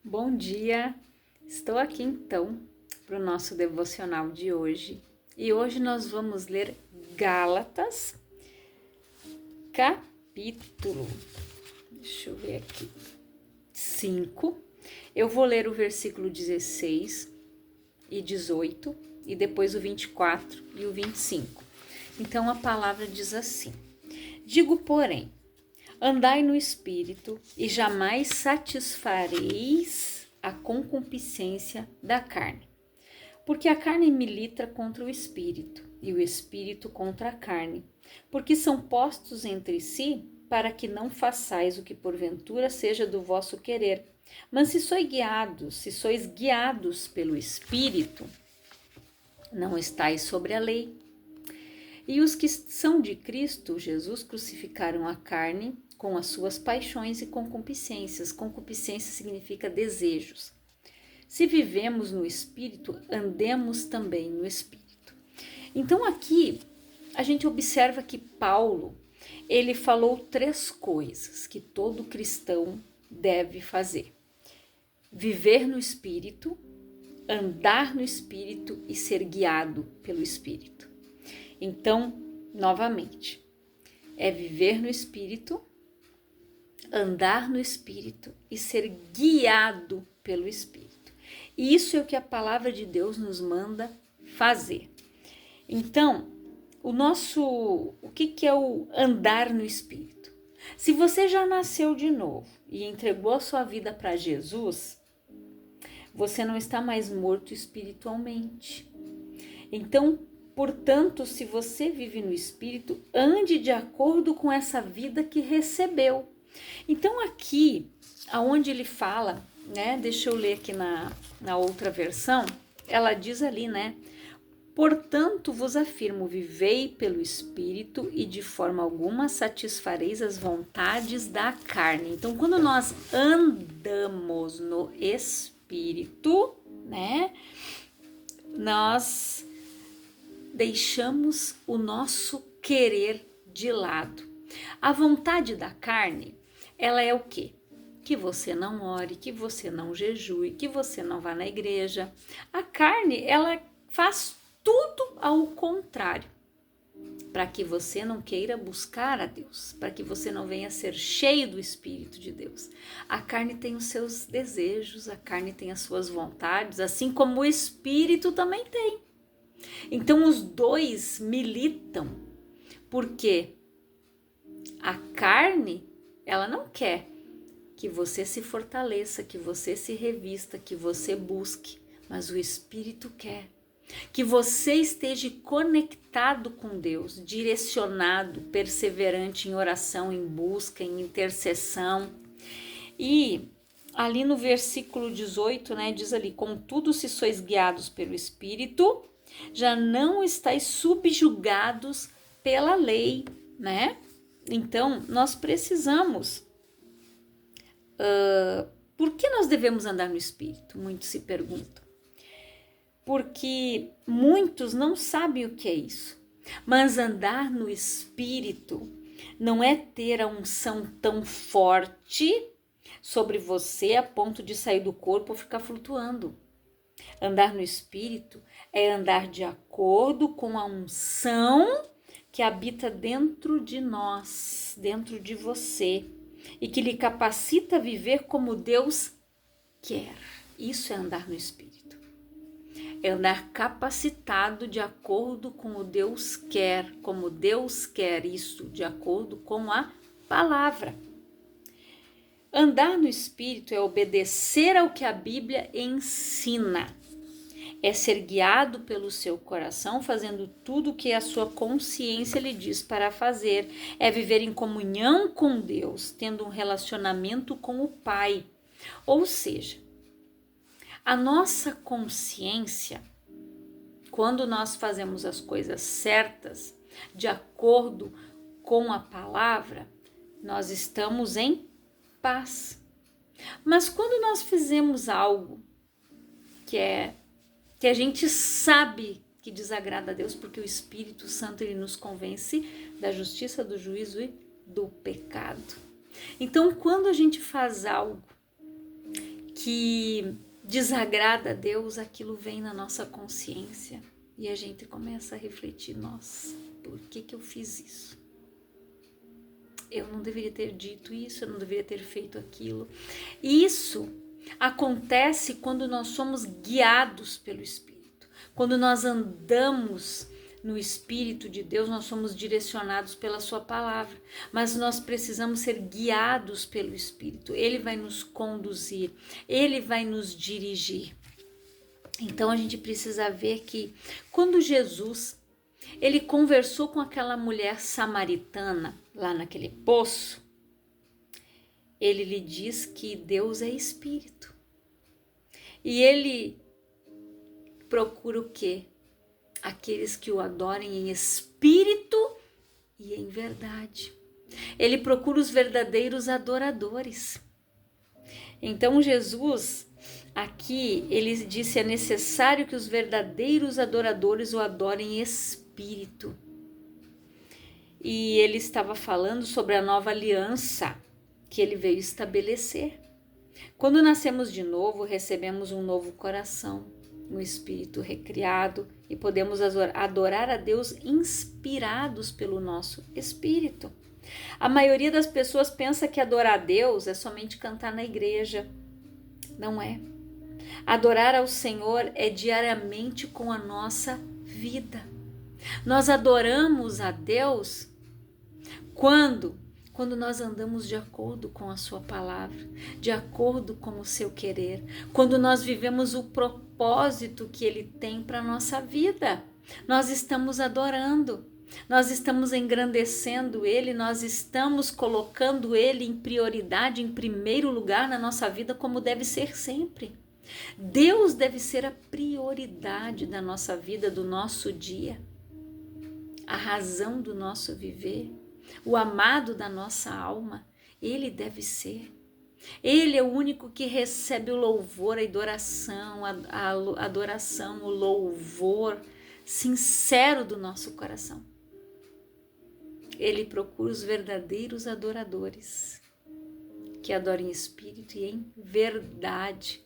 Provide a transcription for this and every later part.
Bom dia! Estou aqui então para o nosso devocional de hoje e hoje nós vamos ler Gálatas, capítulo, deixa eu ver aqui, 5. Eu vou ler o versículo 16 e 18 e depois o 24 e o 25. Então a palavra diz assim: Digo, porém, andai no Espírito, e jamais satisfareis a concupiscência da carne. Porque a carne milita contra o Espírito, e o Espírito contra a carne, porque são postos entre si, para que não façais o que porventura seja do vosso querer. Mas se sois guiados pelo Espírito, não estáis sobre a lei. E os que são de Cristo Jesus crucificaram a carne com as suas paixões e concupiscências. Concupiscência significa desejos. Se vivemos no Espírito, andemos também no Espírito. Então aqui a gente observa que Paulo, ele falou 3 coisas que todo cristão deve fazer: viver no Espírito, andar no Espírito e ser guiado pelo Espírito. Então, novamente, é viver no Espírito, andar no Espírito e ser guiado pelo Espírito. E isso é o que a palavra de Deus nos manda fazer. Então, o que é o andar no Espírito? Se você já nasceu de novo e entregou a sua vida para Jesus, você não está mais morto espiritualmente. Então, portanto, se você vive no Espírito, ande de acordo com essa vida que recebeu. Então aqui, aonde ele fala, né? Deixa eu ler aqui na outra versão, ela diz ali, né? Portanto, vos afirmo, vivei pelo Espírito e de forma alguma satisfareis as vontades da carne. Então, quando nós andamos no Espírito, né? Nós deixamos o nosso querer de lado. A vontade da carne, ela é o quê? Que você não ore, que você não jejue, que você não vá na igreja. A carne, ela faz tudo ao contrário, para que você não queira buscar a Deus, para que você não venha ser cheio do Espírito de Deus. A carne tem os seus desejos, a carne tem as suas vontades, assim como o Espírito também tem. Então os dois militam, porque a carne, ela não quer que você se fortaleça, que você se revista, que você busque, mas o Espírito quer que você esteja conectado com Deus, direcionado, perseverante em oração, em busca, em intercessão. E ali no versículo 18, né, diz ali: contudo, se sois guiados pelo Espírito, já não estáis subjugados pela lei, né? Então, nós precisamos. Por que nós devemos andar no Espírito? Muitos se perguntam. Porque muitos não sabem o que é isso. Mas andar no Espírito não é ter a unção tão forte sobre você a ponto de sair do corpo ou ficar flutuando. Andar no Espírito é andar de acordo com a unção que habita dentro de nós, dentro de você, e que lhe capacita a viver como Deus quer. Isso é andar no Espírito. É andar capacitado de acordo com o Deus quer, como Deus quer isso, de acordo com a palavra. Andar no Espírito é obedecer ao que a Bíblia ensina. É ser guiado pelo seu coração, fazendo tudo o que a sua consciência lhe diz para fazer. É viver em comunhão com Deus, tendo um relacionamento com o Pai. Ou seja, a nossa consciência, quando nós fazemos as coisas certas, de acordo com a palavra, nós estamos em paz. Mas quando nós fizemos algo que a gente sabe que desagrada a Deus, porque o Espírito Santo ele nos convence da justiça, do juízo e do pecado. Então, quando a gente faz algo que desagrada a Deus, aquilo vem na nossa consciência e a gente começa a refletir: nossa, por que eu fiz isso? Eu não deveria ter dito isso, eu não deveria ter feito aquilo. Isso acontece quando nós somos guiados pelo Espírito. Quando nós andamos no Espírito de Deus, nós somos direcionados pela sua palavra. Mas nós precisamos ser guiados pelo Espírito. Ele vai nos conduzir, ele vai nos dirigir. Então a gente precisa ver que quando Jesus ele conversou com aquela mulher samaritana lá naquele poço, ele lhe diz que Deus é Espírito. E ele procura o quê? Aqueles que o adorem em espírito e em verdade. Ele procura os verdadeiros adoradores. Então Jesus, aqui, ele disse: é necessário que os verdadeiros adoradores o adorem em espírito. E ele estava falando sobre a nova aliança que ele veio estabelecer. Quando nascemos de novo, recebemos um novo coração, um espírito recriado e podemos adorar a Deus inspirados pelo nosso espírito. A maioria das pessoas pensa que adorar a Deus é somente cantar na igreja. Não é. Adorar ao Senhor é diariamente com a nossa vida. Nós adoramos a Deus quando nós andamos de acordo com a sua palavra, de acordo com o seu querer, quando nós vivemos o propósito que ele tem para a nossa vida. Nós estamos adorando, nós estamos engrandecendo ele, nós estamos colocando ele em prioridade, em primeiro lugar na nossa vida, como deve ser sempre. Deus deve ser a prioridade da nossa vida, do nosso dia, a razão do nosso viver. O amado da nossa alma, ele deve ser. Ele é o único que recebe o louvor, a adoração, o louvor sincero do nosso coração. Ele procura os verdadeiros adoradores, que adorem em espírito e em verdade.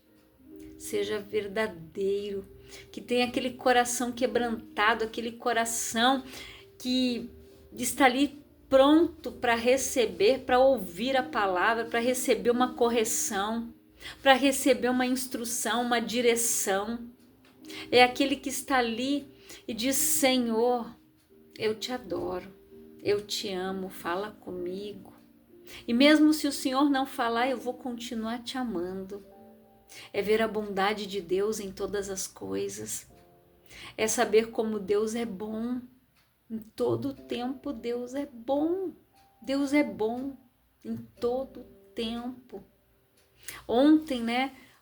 Seja verdadeiro, que tenha aquele coração quebrantado, aquele coração que está ali pronto para receber, para ouvir a palavra, para receber uma correção, para receber uma instrução, uma direção. É aquele que está ali e diz: Senhor, eu te adoro, eu te amo, fala comigo. E mesmo se o Senhor não falar, eu vou continuar te amando. É ver a bondade de Deus em todas as coisas. É saber como Deus é bom. Em todo tempo Deus é bom. Deus é bom em todo tempo. Ontem,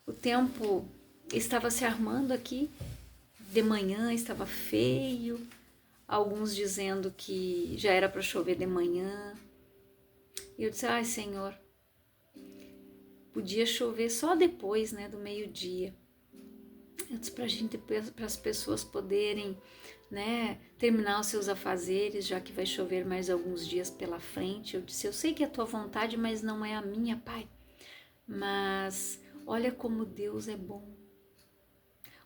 o tempo estava se armando aqui. De manhã estava feio. Alguns dizendo que já era para chover de manhã. E eu disse: ai, Senhor, podia chover só depois, do meio-dia. Eu disse para as pessoas poderem, terminar os seus afazeres, já que vai chover mais alguns dias pela frente. Eu disse: eu sei que é a tua vontade, mas não é a minha, Pai. Mas olha como Deus é bom.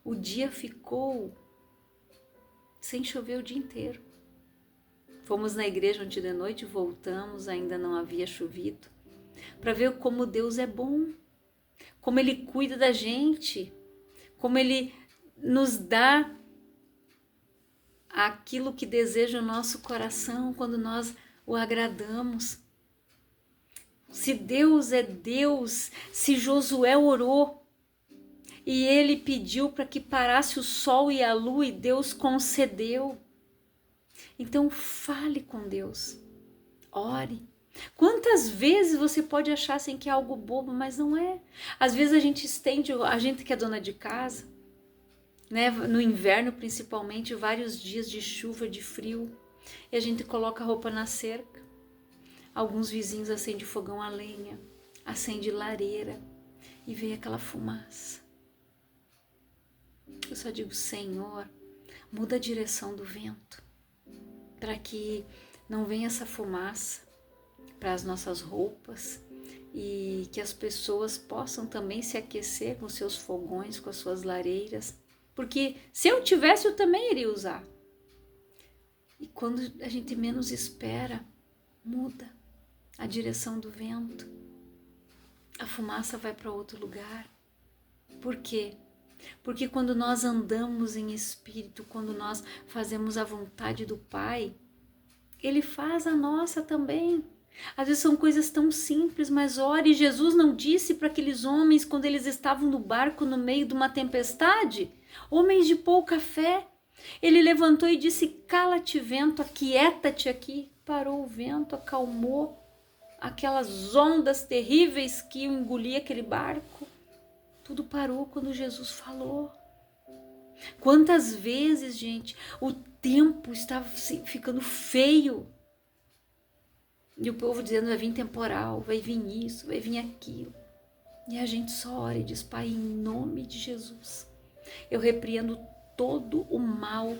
O dia ficou sem chover o dia inteiro. Fomos na igreja ontem de noite, voltamos, ainda não havia chovido, para ver como Deus é bom, como Ele cuida da gente, como Ele nos dá aquilo que deseja o nosso coração quando nós o agradamos. Se Deus é Deus, se Josué orou e ele pediu para que parasse o sol e a lua e Deus concedeu. Então fale com Deus, ore. Quantas vezes você pode achar assim que é algo bobo, mas não é. Às vezes a gente que é dona de casa, no inverno principalmente, vários dias de chuva, de frio, e a gente coloca a roupa na cerca. Alguns vizinhos acendem fogão a lenha, acende lareira e vem aquela fumaça. Eu só digo: Senhor, muda a direção do vento, para que não venha essa fumaça para as nossas roupas, e que as pessoas possam também se aquecer com seus fogões, com as suas lareiras, porque se eu tivesse, eu também iria usar. E quando a gente menos espera, muda a direção do vento, a fumaça vai para outro lugar. Por quê? Porque quando nós andamos em espírito, quando nós fazemos a vontade do Pai, Ele faz a nossa também. Às vezes são coisas tão simples, mas ore, Jesus não disse para aqueles homens quando eles estavam no barco no meio de uma tempestade? Homens de pouca fé. Ele levantou e disse: cala-te, vento, aquieta-te aqui. Parou o vento, acalmou aquelas ondas terríveis que engoliam aquele barco. Tudo parou quando Jesus falou. Quantas vezes, gente, o tempo estava ficando feio. E o povo dizendo: vai vir temporal, vai vir isso, vai vir aquilo. E a gente só ora e diz: Pai, em nome de Jesus, eu repreendo todo o mal,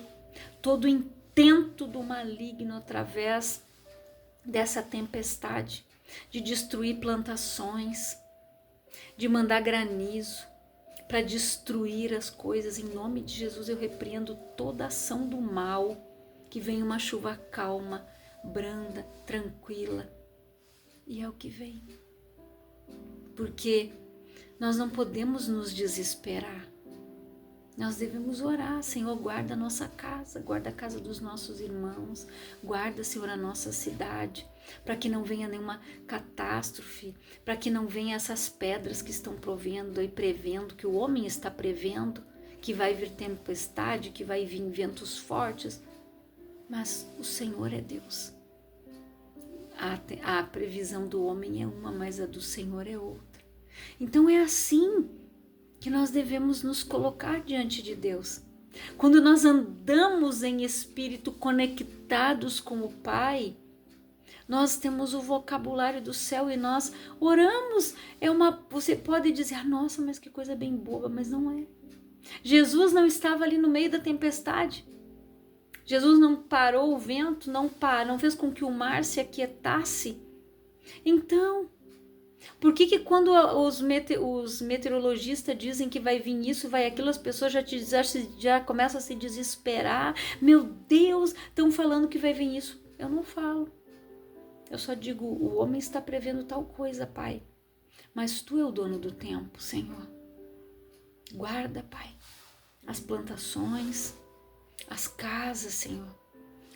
todo o intento do maligno através dessa tempestade, de destruir plantações, de mandar granizo para destruir as coisas. Em nome de Jesus, eu repreendo toda ação do mal, que venha uma chuva calma, branda, tranquila. E é o que vem. Porque nós não podemos nos desesperar. Nós devemos orar: Senhor, guarda a nossa casa, guarda a casa dos nossos irmãos, guarda, Senhor, a nossa cidade, para que não venha nenhuma catástrofe, para que não venha essas pedras que estão provendo e prevendo, que o homem está prevendo, que vai vir tempestade, que vai vir ventos fortes. Mas o Senhor é Deus. A previsão do homem é uma, mas a do Senhor é outra. Então é assim que nós devemos nos colocar diante de Deus. Quando nós andamos em espírito conectados com o Pai, nós temos o vocabulário do céu e nós oramos. Você pode dizer: nossa, mas que coisa bem boba, mas não é. Jesus não estava ali no meio da tempestade. Jesus não parou o vento, não fez com que o mar se aquietasse. Então, por que quando os meteorologistas dizem que vai vir isso, vai aquilo, as pessoas já começam a se desesperar? Meu Deus, estão falando que vai vir isso. Eu não falo. Eu só digo: o homem está prevendo tal coisa, Pai. Mas Tu é o dono do tempo, Senhor. Guarda, Pai, as plantações, as casas, Senhor.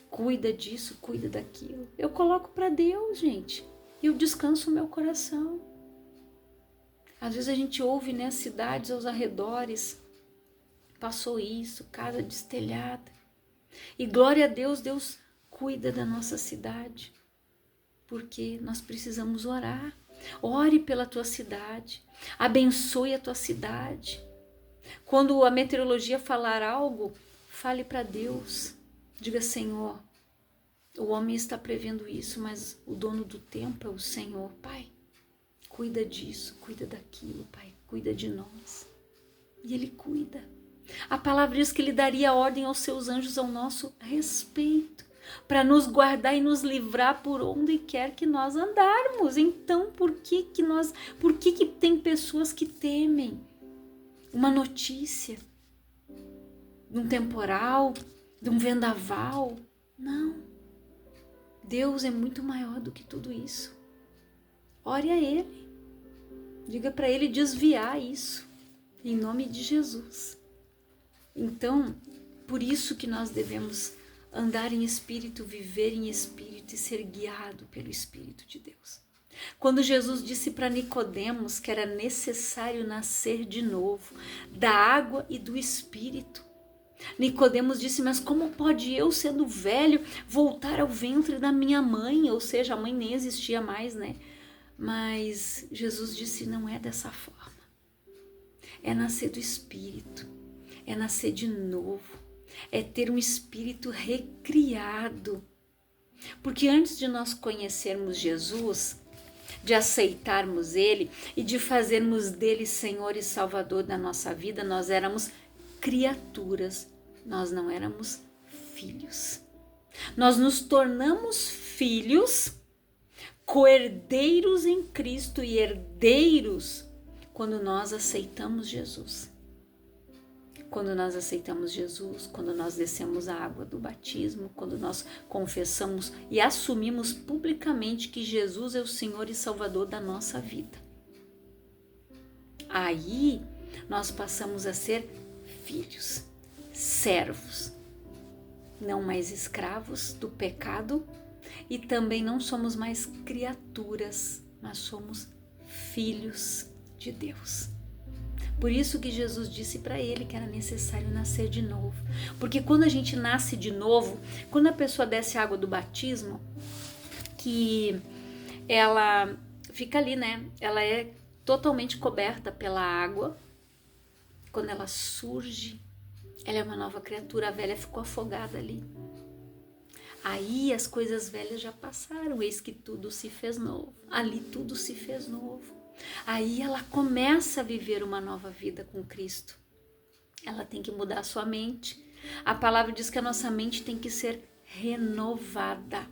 Cuida disso, cuida daquilo. Eu coloco para Deus, gente. E eu descanso o meu coração. Às vezes a gente ouve, né, cidades aos arredores: passou isso, casa destelhada. E glória a Deus, Deus cuida da nossa cidade. Porque nós precisamos orar. Ore pela tua cidade. Abençoe a tua cidade. Quando a meteorologia falar algo, fale para Deus. Diga: Senhor, o homem está prevendo isso, mas o dono do tempo é o Senhor. Pai, cuida disso, cuida daquilo, Pai. Cuida de nós. E Ele cuida. A palavra diz que Ele daria ordem aos seus anjos ao nosso respeito, para nos guardar e nos livrar por onde quer que nós andarmos. Então, por que tem pessoas que temem uma notícia de um temporal, de um vendaval? Não. Deus é muito maior do que tudo isso. Ore a Ele. Diga para Ele desviar isso, em nome de Jesus. Então, por isso que nós devemos andar em espírito, viver em espírito e ser guiado pelo Espírito de Deus. Quando Jesus disse para Nicodemos que era necessário nascer de novo, da água e do Espírito, Nicodemos disse: mas como pode eu, sendo velho, voltar ao ventre da minha mãe? Ou seja, a mãe nem existia mais, né? Mas Jesus disse: não é dessa forma. É nascer do Espírito, é nascer de novo, é ter um espírito recriado. Porque antes de nós conhecermos Jesus, de aceitarmos Ele e de fazermos dele Senhor e Salvador da nossa vida, nós éramos criaturas, nós não éramos filhos. Nós nos tornamos filhos co-herdeiros em Cristo e herdeiros quando nós aceitamos Jesus. Quando nós aceitamos Jesus, quando nós descemos a água do batismo, quando nós confessamos e assumimos publicamente que Jesus é o Senhor e Salvador da nossa vida. Aí nós passamos a ser filhos, servos, não mais escravos do pecado, e também não somos mais criaturas, mas somos filhos de Deus. Por isso que Jesus disse para ele que era necessário nascer de novo. Porque quando a gente nasce de novo, quando a pessoa desce a água do batismo, que ela fica ali, né? Ela é totalmente coberta pela água. Quando ela surge, ela é uma nova criatura. A velha ficou afogada ali. Aí as coisas velhas já passaram, eis que tudo se fez novo. Ali tudo se fez novo. Aí ela começa a viver uma nova vida com Cristo. Ela tem que mudar a sua mente. A palavra diz que a nossa mente tem que ser renovada.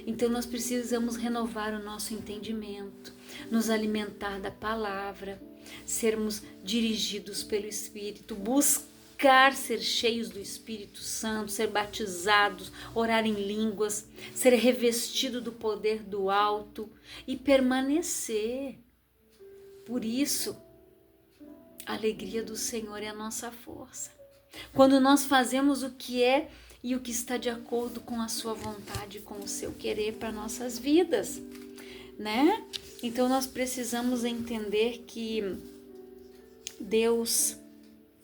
Então nós precisamos renovar o nosso entendimento, nos alimentar da palavra, sermos dirigidos pelo Espírito, buscar ser cheios do Espírito Santo, ser batizados, orar em línguas, ser revestido do poder do alto e permanecer. Por isso, a alegria do Senhor é a nossa força. Quando nós fazemos o que é e o que está de acordo com a sua vontade, com o seu querer para nossas vidas, né? Então nós precisamos entender que Deus,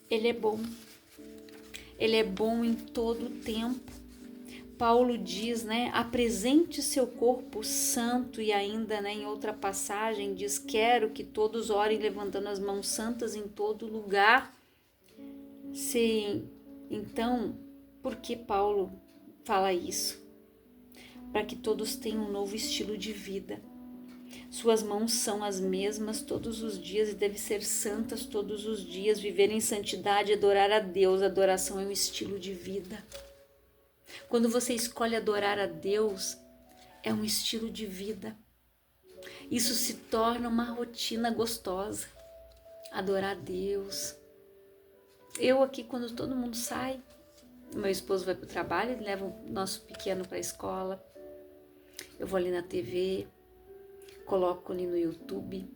Ele é bom. Ele é bom em todo o tempo. Paulo diz, né, apresente seu corpo santo, e ainda, né, em outra passagem diz, quero que todos orem levantando as mãos santas em todo lugar. Sim, então, por que Paulo fala isso? Para que todos tenham um novo estilo de vida. Suas mãos são as mesmas todos os dias e devem ser santas todos os dias, viver em santidade, adorar a Deus. A adoração é um estilo de vida. Quando você escolhe adorar a Deus, é um estilo de vida. Isso se torna uma rotina gostosa. Adorar a Deus. Eu aqui, quando todo mundo sai, meu esposo vai para o trabalho, ele leva o nosso pequeno para a escola. Eu vou ali na TV, coloco ali no YouTube,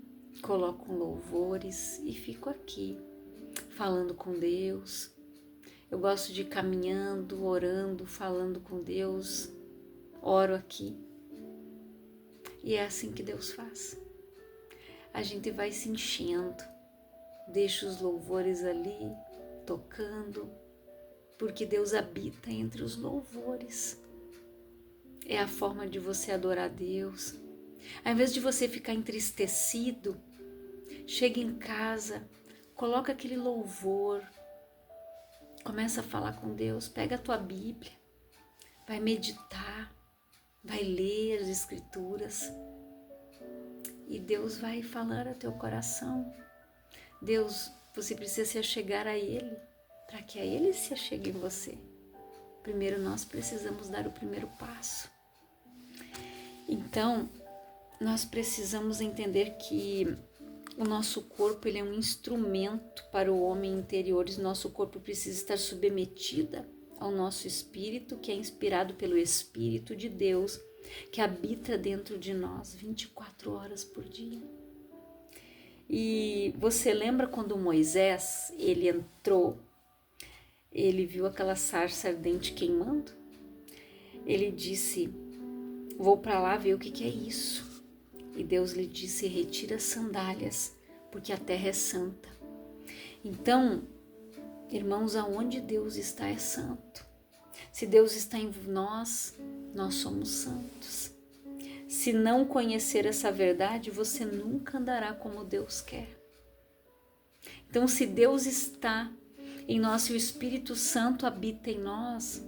coloco louvores e fico aqui, falando com Deus. Eu gosto de ir caminhando, orando, falando com Deus, oro aqui. E é assim que Deus faz. A gente vai se enchendo, deixa os louvores ali, tocando, porque Deus habita entre os louvores. É a forma de você adorar a Deus. Ao invés de você ficar entristecido, chega em casa, coloca aquele louvor, começa a falar com Deus, pega a tua Bíblia, vai meditar, vai ler as Escrituras e Deus vai falar ao teu coração. Deus, você precisa se achegar a Ele, para que a Ele se achegue em você. Primeiro nós precisamos dar o primeiro passo. Então, nós precisamos entender que o nosso corpo, ele é um instrumento para o homem interior. O nosso corpo precisa estar submetida ao nosso espírito, que é inspirado pelo Espírito de Deus, que habita dentro de nós 24 horas por dia. E você lembra quando Moisés, ele entrou, ele viu aquela sarça ardente queimando? Ele disse, vou para lá ver o que é isso. E Deus lhe disse, retira as sandálias, porque a terra é santa. Então, irmãos, aonde Deus está é santo. Se Deus está em nós, nós somos santos. Se não conhecer essa verdade, você nunca andará como Deus quer. Então, se Deus está em nós, se o Espírito Santo habita em nós,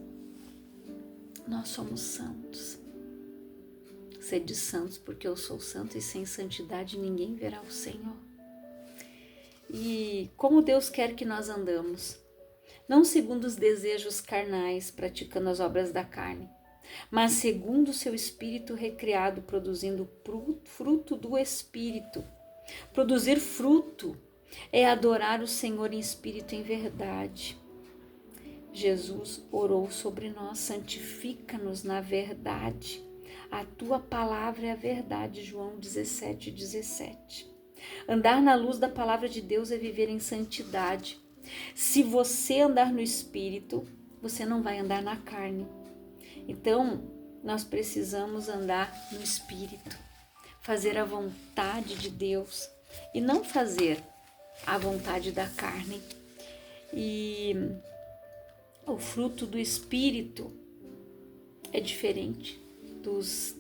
nós somos santos. Sede santos, porque eu sou santo, e sem santidade ninguém verá o Senhor. E como Deus quer que nós andamos? Não segundo os desejos carnais, praticando as obras da carne. mas segundo o seu espírito recriado, produzindo fruto do Espírito. Produzir fruto é adorar o Senhor em espírito e em verdade. Jesus orou sobre nós, santifica-nos na verdade. A tua palavra é a verdade, João 17:17. Andar na luz da palavra de Deus é viver em santidade. Se você andar no Espírito, você não vai andar na carne. Então, nós precisamos andar no Espírito, fazer a vontade de Deus e não fazer a vontade da carne. E o fruto do Espírito é diferente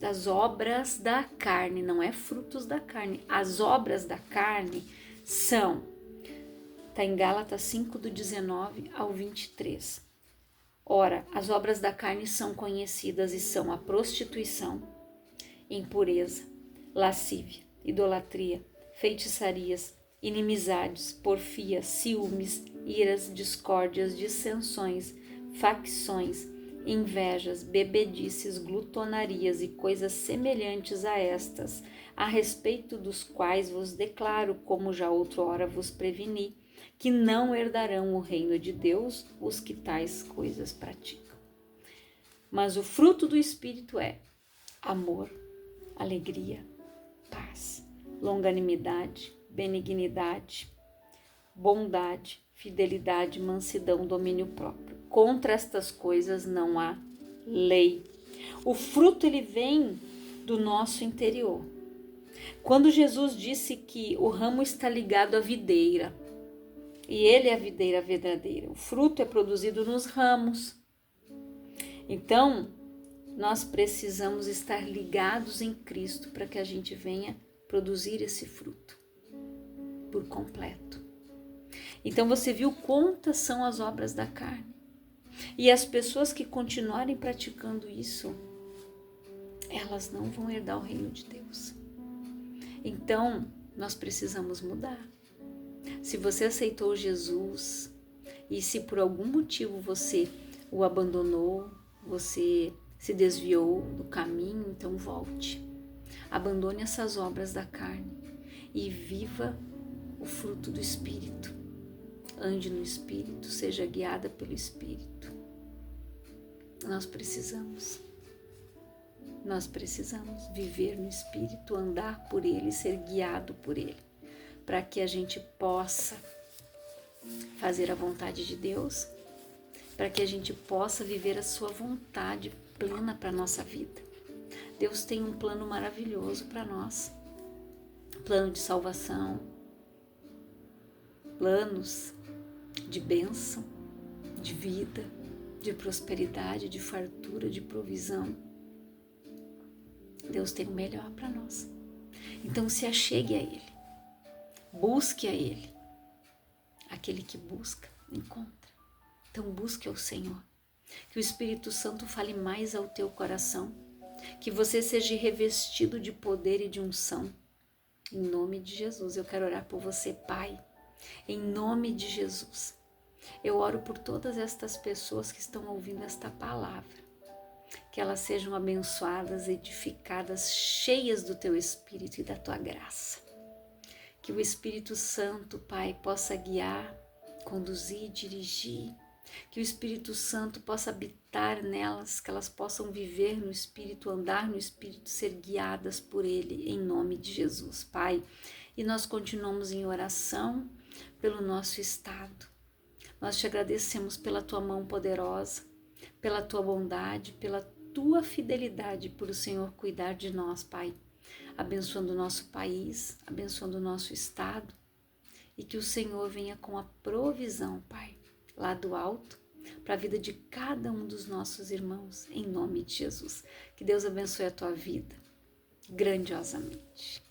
das obras da carne, não é frutos da carne. As obras da carne são, está em Gálatas 5:19 ao 23. Ora, as obras da carne são conhecidas e são a prostituição, impureza, lascívia, idolatria, feitiçarias, inimizades, porfias, ciúmes, iras, discórdias, dissensões, facções, invejas, bebedices, glutonarias e coisas semelhantes a estas, a respeito dos quais vos declaro, como já outrora vos preveni, que não herdarão o reino de Deus os que tais coisas praticam. Mas o fruto do Espírito é amor, alegria, paz, longanimidade, benignidade, bondade, fidelidade, mansidão, domínio próprio. Contra estas coisas não há lei. O fruto ele vem do nosso interior. Quando Jesus disse que o ramo está ligado à videira, e ele é a videira verdadeira, o fruto é produzido nos ramos. Então, nós precisamos estar ligados em Cristo para que a gente venha produzir esse fruto por completo. Então você viu quantas são as obras da carne. E as pessoas que continuarem praticando isso, elas não vão herdar o reino de Deus. Então, nós precisamos mudar. Se você aceitou Jesus e se por algum motivo você o abandonou, você se desviou do caminho, então volte. Abandone essas obras da carne e viva o fruto do Espírito. Ande no Espírito, seja guiada pelo Espírito. Nós precisamos viver no Espírito, andar por Ele, ser guiado por Ele, para que a gente possa fazer a vontade de Deus, para que a gente possa viver a sua vontade plena para a nossa vida. Deus tem um plano maravilhoso para nós, plano de salvação, planos de bênção, de vida, de prosperidade, de fartura, de provisão. Deus tem o melhor para nós. Então se achegue a Ele, busque a Ele. Aquele que busca, encontra. Então busque ao Senhor. Que o Espírito Santo fale mais ao teu coração. Que você seja revestido de poder e de unção. Em nome de Jesus, eu quero orar por você, Pai. Em nome de Jesus, eu oro por todas estas pessoas que estão ouvindo esta palavra, que elas sejam abençoadas, edificadas, cheias do teu Espírito e da tua graça. Que o Espírito Santo, Pai, possa guiar, conduzir, dirigir. Que o Espírito Santo possa habitar nelas, que elas possam viver no Espírito, andar no Espírito, ser guiadas por Ele, em nome de Jesus, Pai. E nós continuamos em oração pelo nosso estado. Nós te agradecemos pela tua mão poderosa, pela tua bondade, pela tua fidelidade, por o Senhor cuidar de nós, Pai. Abençoando o nosso país, abençoando o nosso estado, e que o Senhor venha com a provisão, Pai, lá do alto, para a vida de cada um dos nossos irmãos, em nome de Jesus. Que Deus abençoe a tua vida, grandiosamente.